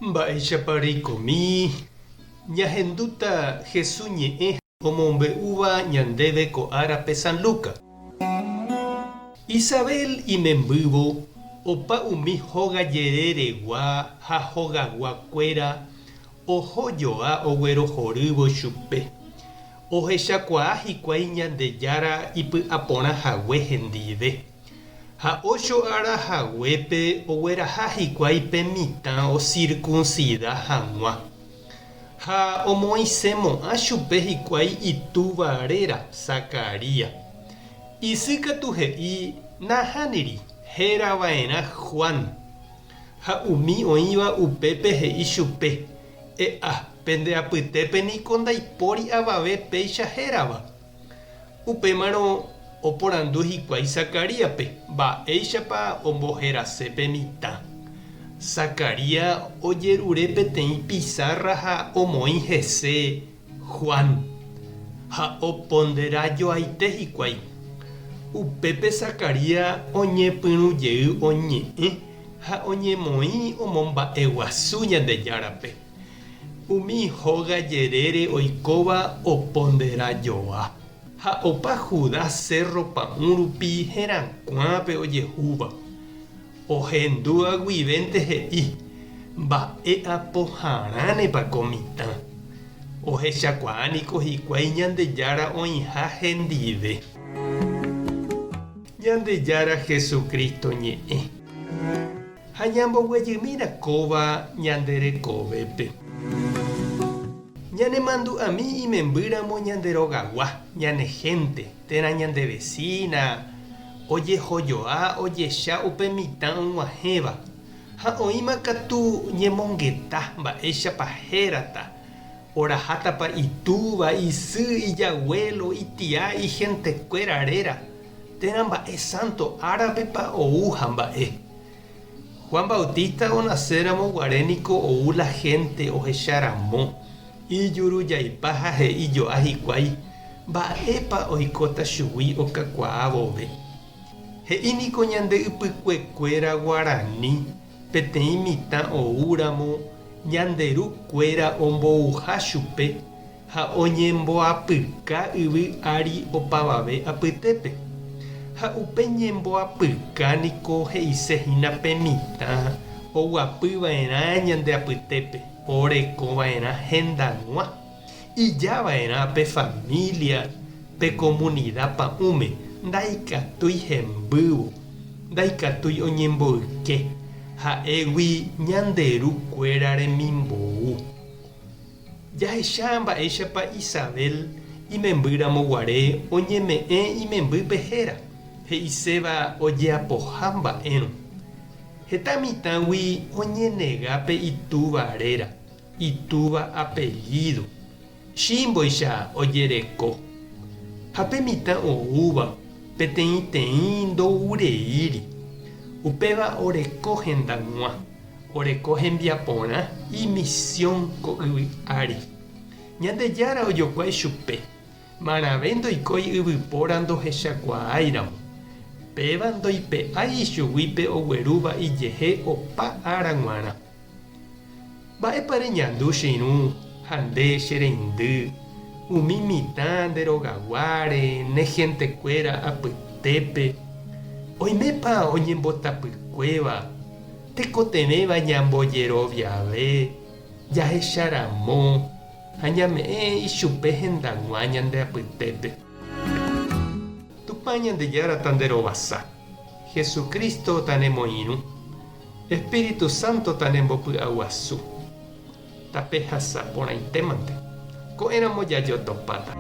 Mba'éichaparikomi ñahendúta HESU ÑE'ẽ omombe'úva ñandéve ko árape San Lucas. Isabel imembývo opa umi hogajereregua ha hogaguakuéra ohojoa oguerohorývo chupe. Ohechakuaa hikuái Ñandejára ipy'aporãhague hendive. Ha ocho arahaguépe ogueraha hikuái pe mitã ocircuncida hag̃ua. Ha omoĩsemo'ã chupe hikuái itúvarera Zacaria. Isykatu he'i nahániri herava'erã Juan. Ha umi oĩva upépe he'i chupe: e'a pendeapytépe niko ndaipóri avave péicha hérava. Upémarõ oporandu hikuái Zacaríape: mba'éichapa omboherase pe mitã. Zacaria ojerure peteĩ pizarra ha omoĩ hese Juan. Ha oponderajoaite hikuái. Upépe Zacaria oñepyrũjey oñe'ẽ ha oñemoĩ omomba'eguasu Ñandejárape. Umi hogajerére oikóva oponderajoa. Ha opa Judas Cerro Pa'ũ rupi herakuãpe ojehúva. Ohendu aguivénte he'i: mba'e apoharãnepa ko mitã. Ohechakuaániko hikuái Ñandejára oĩha hendive. Ñandejára Jesucristo ñe'ẽ. Ha ñamboguejymírakóva ñanderekovépe. Ñanemandu'ami imembýramo ñanderogagua, ñanehẽnte, térã ñande vecina, ojehojoa ojecha upe mitã og̃uahẽva. Ha oĩma katu ñemongeta mba'éichapa hérata. Orahátapa itúva, isy, ijaguelo, itia, ihentekue térã mba'e santo árapepa ou ha mba'e. Juan Bautista onacéramo guaréniko ou la gente ohecharamo. Ijurujaipa ha he'ijoa hikuái: mba'épa oikóta chugui okakuaa vove. He'íniko ñande ypykuekuéra guaraní peteĩ mitã oúramo ñanderukuéra ombouha chupe ha oñemboapyka yvy ári opavave apytépe. Ha upe ñemboapyka he'isehína pe mitã oguapyva'erã ñande apytépe. Orekova'erã hendag̃ua. Ijava'erã pe familia, pe comunidad pa'ũme. Ndaikatúi hembývo, ndaikatúi oñemboyke. Ha'égui ñanderukuéra remimbou. Jahecha mba'éichapa Isabel imembýramo guare oñeme'ẽ imembýpe héra. He'iséva ojeapoha mba'érõ. Heta mitãgui oñenegápe itúvarera, itúva apellido. Chimboicha ojereko. Ha pe mitã oúva peteĩteĩ ndoureíri. Upéva oreko hendag̃ua, oreko hembiaporã imisión ko yvy ári. Ñandejára ojokuái chupe: marave ndoikói yvypóra ndohechakuaáiramo. Péva ndoipe'ái chugúipe oguerúva ijehe opa ára g̃uarã. Mba'épa reñandu che irũ ha nde che reindy. Umi mitã nderogaguáre nehentekue apytépe. Oimépa oñembotapykuéva. Tekotevẽva ñambojeroviave, jahecharamo ha ñame'ẽ ichupe hendag̃ua ñande apytépe. Tupã Ñandejára tanderovasa. Jesucristo tanemoirũ. Espíritu Santo tanembopy'aguasu. Tape hasa porãitémante. Ko'ẽramo jajotopáta.